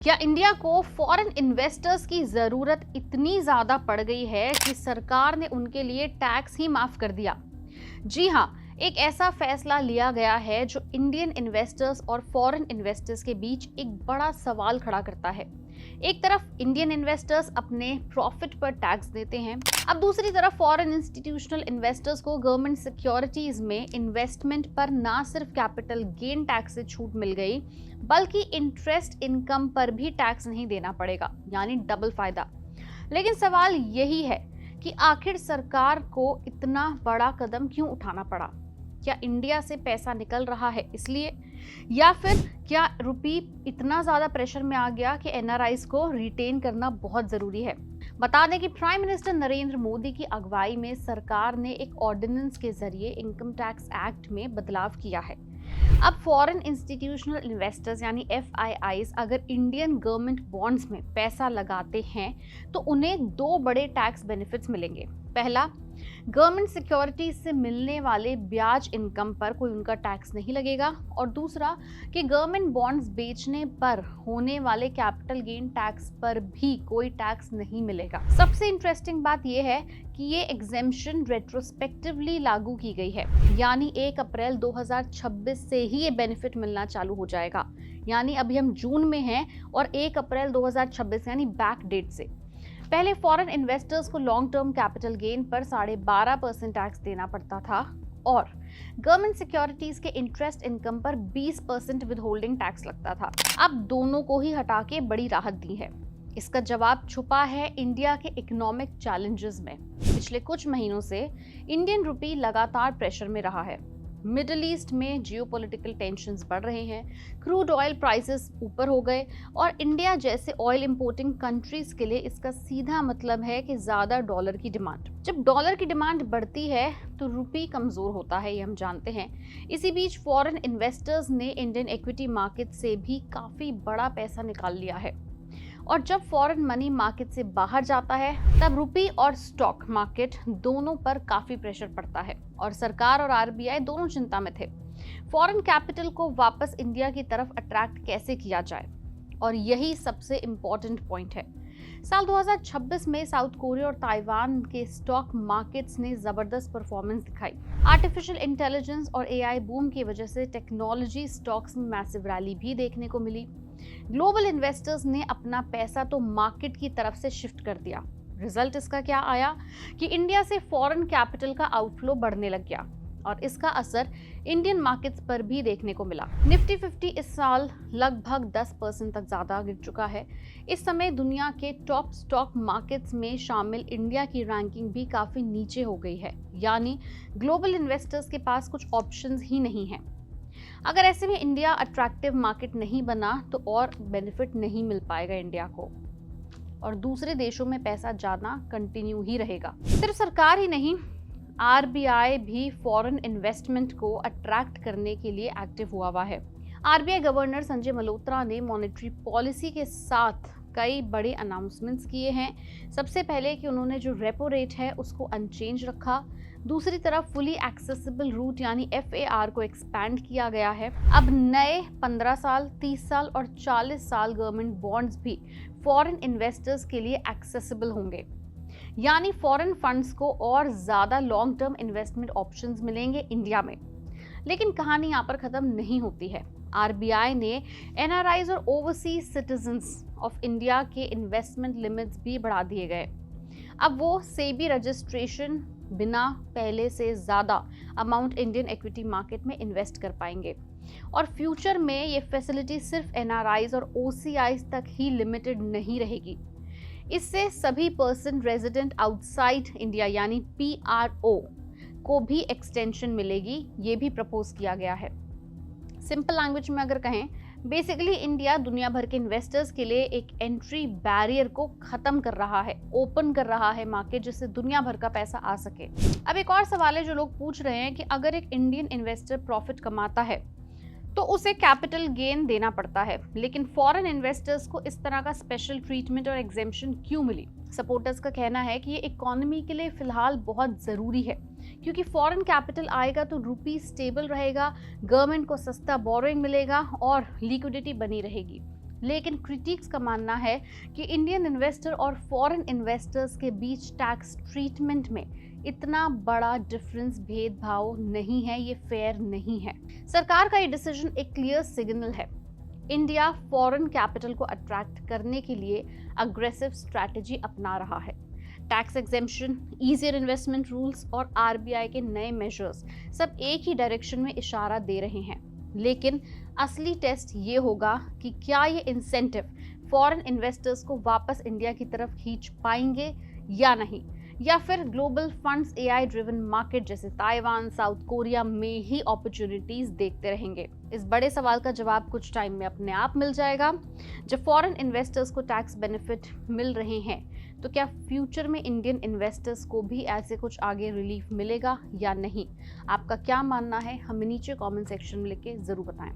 क्या इंडिया को foreign investors की जरूरत इतनी ज्यादा पड़ गई है कि सरकार ने उनके लिए टैक्स ही माफ कर दिया? जी हाँ, एक ऐसा फैसला लिया गया है जो इंडियन इन्वेस्टर्स और फॉरेन इन्वेस्टर्स के बीच एक बड़ा सवाल खड़ा करता है। एक तरफ इंडियन इन्वेस्टर्स अपने प्रॉफिट पर टैक्स देते हैं, अब दूसरी तरफ फॉरेन इंस्टीट्यूशनल इन्वेस्टर्स को गवर्नमेंट सिक्योरिटीज में इन्वेस्टमेंट पर ना सिर्फ कैपिटल गेन टैक्स से छूट मिल गई, बल्कि इंटरेस्ट इनकम पर भी टैक्स नहीं देना पड़ेगा, यानी डबल फायदा। लेकिन सवाल यही है कि आखिर सरकार को इतना बड़ा कदम क्यों उठाना पड़ा? क्या इंडिया से पैसा निकल रहा है इसलिए, या फिर क्या रुपी इतना ज्यादा प्रेशर में आ गया कि एनआरआईज को रिटेन करना बहुत जरूरी है? बता दें कि प्राइम मिनिस्टर नरेंद्र मोदी की अगुवाई में सरकार ने एक ऑर्डिनेंस के जरिए इनकम टैक्स एक्ट में बदलाव किया है। अब फॉरेन इंस्टीट्यूशनल इन्वेस्टर्स यानी एफआईआईज अगर इंडियन गवर्नमेंट बॉन्ड्स में पैसा लगाते हैं तो उन्हें दो बड़े टैक्स बेनिफिट्स मिलेंगे। पहला, गवर्नमेंट सिक्योरिटीज से मिलने वाले ब्याज इनकम पर कोई उनका टैक्स नहीं लगेगा, और दूसरा कि गवर्नमेंट बॉन्ड्स बेचने पर होने वाले कैपिटल गेन टैक्स पर भी कोई टैक्स नहीं मिलेगा। सबसे इंटरेस्टिंग बात यह है कि ये एग्जेम्पशन रेट्रोस्पेक्टिवली लागू की गई है, यानी 1 अप्रैल 2026 से ही ये बेनिफिट मिलना चालू हो जाएगा। यानी अभी हम जून में हैं और 1 अप्रैल 2026 यानी बैक डेट से पहले फॉरेन इन्वेस्टर्स को लॉन्ग टर्म कैपिटल गेन पर 12.5% टैक्स देना पड़ता था, और गवर्नमेंट सिक्योरिटीज के इंटरेस्ट इनकम पर 20% विदहोल्डिंग टैक्स लगता था। अब दोनों को ही हटा के बड़ी राहत दी है। इसका जवाब छुपा है इंडिया के इकोनॉमिक चैलेंजेस में। पिछले कुछ महीनों से इंडियन रुपी लगातार प्रेशर में रहा है। मिडिल ईस्ट में जियोपॉलिटिकल टेंशंस बढ़ रहे हैं, क्रूड ऑयल प्राइसेस ऊपर हो गए, और इंडिया जैसे ऑयल इंपोर्टिंग कंट्रीज के लिए इसका सीधा मतलब है कि ज्यादा डॉलर की डिमांड। जब डॉलर की डिमांड बढ़ती है तो रुपी कमजोर होता है, ये हम जानते हैं। इसी बीच फॉरेन इन्वेस्टर्स ने इंडियन इक्विटी मार्केट से भी काफी बड़ा पैसा निकाल लिया है, और जब फॉरेन मनी मार्केट से बाहर जाता है तब रुपी और स्टॉक मार्केट दोनों पर काफी प्रेशर पड़ता है, और सरकार और आरबीआई दोनों चिंता में थे। फॉरेन कैपिटल को वापस इंडिया की तरफ अट्रैक्ट कैसे किया जाए, और यही सबसे इम्पोर्टेंट पॉइंट है। साल 2026 में साउथ कोरिया और ताइवान के स्टॉक मार्केट्स ने जबरदस्त परफॉर्मेंस दिखाई। आर्टिफिशियल इंटेलिजेंस और एआई बूम की वजह से टेक्नोलॉजी स्टॉक्स में मैसिव रैली भी देखने को मिली। ग्लोबल इन्वेस्टर्स ने अपना पैसा तो मार्केट की तरफ से शिफ्ट कर दिया। रिजल्ट इसका क्या आया कि इंडिया से फॉरेन कैपिटल का आउटफ्लो बढ़ने लग गया, और इसका असर इंडियन मार्केट्स पर भी देखने को मिला। निफ्टी 50 इस साल लगभग 10% तक ज्यादा गिर चुका है। इस समय दुनिया के टॉप स्टॉक मार्केट्स में शामिल इंडिया की रैंकिंग भी काफी नीचे हो गई है, यानी ग्लोबल इन्वेस्टर्स के पास कुछ ऑप्शंस ही नहीं है। अगर ऐसे में इंडिया अट्रैक्टिव मार्केट नहीं बना तो और बेनिफिट नहीं मिल पाएगा इंडिया को, और दूसरे देशों में पैसा जाना कंटिन्यू ही रहेगा। सिर्फ सरकार ही नहीं, आरबीआई भी फॉरेन इन्वेस्टमेंट को अट्रैक्ट करने के लिए एक्टिव हुआ है। आरबीआई गवर्नर संजय मल्होत्रा ने मॉनेटरी पॉलिसी के साथ कई बड़े अनाउंसमेंट्स किए हैं। सबसे पहले कि उन्होंने जो रेपो रेट है उसको अनचेंज रखा। दूसरी तरफ फुली एक्सेसिबल रूट यानी एफएआर को एक्सपैंड किया गया है। अब नए 15 साल, 30 साल और 40 साल गवर्नमेंट बॉन्ड्स भी फॉरेन इन्वेस्टर्स के लिए एक्सेसिबल होंगे, यानी फॉरेन फंड्स को और ज्यादा लॉन्ग टर्म इन्वेस्टमेंट ऑप्शंस मिलेंगे इंडिया में। लेकिन कहानी यहाँ पर खत्म नहीं होती है। आरबीआई ने एनआरआईज और ओवरसीज सिटीजन्स ऑफ इंडिया के इन्वेस्टमेंट लिमिट्स भी बढ़ा दिए गए। अब वो सेबी रजिस्ट्रेशन बिना पहले से ज्यादा अमाउंट इंडियन इक्विटी मार्केट में इन्वेस्ट कर पाएंगे, और फ्यूचर में ये फैसिलिटी सिर्फ एनआरआईज और ओसीआईज तक ही लिमिटेड नहीं रहेगी। इससे सभी पर्सन रेजिडेंट आउटसाइड इंडिया यानी पीआरओ को भी एक्सटेंशन मिलेगी, ये भी प्रपोज किया गया है। सिंपल लैंग्वेज में अगर कहें, बेसिकली इंडिया दुनिया भर के इन्वेस्टर्स के लिए एक एंट्री बैरियर को खत्म कर रहा है, ओपन कर रहा है मार्केट, जिससे दुनिया भर का पैसा आ सके। अब एक और सवाल है जो लोग पूछ रहे हैं कि अगर एक इंडियन इन्वेस्टर प्रॉफिट कमाता है तो उसे कैपिटल गेन देना पड़ता है, लेकिन फॉरेन इन्वेस्टर्स को इस तरह का स्पेशल ट्रीटमेंट और एग्जेम्पशन क्यों मिली? सपोर्टर्स का कहना है कि ये इकोनॉमी के लिए फिलहाल बहुत जरूरी है, क्योंकि फॉरेन कैपिटल आएगा तो रुपी स्टेबल रहेगा, गवर्नमेंट को सस्ता बोरोइंग मिलेगा और लिक्विडिटी बनी रहेगी। लेकिन क्रिटिक्स का मानना है कि इंडियन इन्वेस्टर और फॉरेन इन्वेस्टर्स के बीच टैक्स ट्रीटमेंट में इतना बड़ा डिफरेंस भेदभाव नहीं है, ये फेयर नहीं है। सरकार का ये डिसीजन एक क्लियर सिग्नल है। इंडिया फॉरेन कैपिटल को अट्रैक्ट करने के लिए अग्रेसिव स्ट्रैटेजी अपना रहा है। Tax exemption, easier investment rules और आरबीआई के नए मेजर्स सब एक ही डायरेक्शन में इशारा दे रहे हैं। लेकिन असली टेस्ट ये होगा कि क्या ये इंसेंटिव फॉरेन इन्वेस्टर्स को वापस इंडिया की तरफ खींच पाएंगे या नहीं, या फिर global funds AI driven market जैसे ताइवान, साउथ कोरिया में ही अपॉर्चुनिटीज देखते रहेंगे। इस बड़े सवाल का जवाब कुछ टाइम में अपने आप मिल जाएगा। जब फॉरेन इन्वेस्टर्स को टैक्स बेनिफिट मिल रहे हैं तो क्या फ्यूचर में इंडियन इन्वेस्टर्स को भी ऐसे कुछ आगे रिलीफ मिलेगा या नहीं? आपका क्या मानना है, हमें नीचे कमेंट सेक्शन में लिख के जरूर बताएं।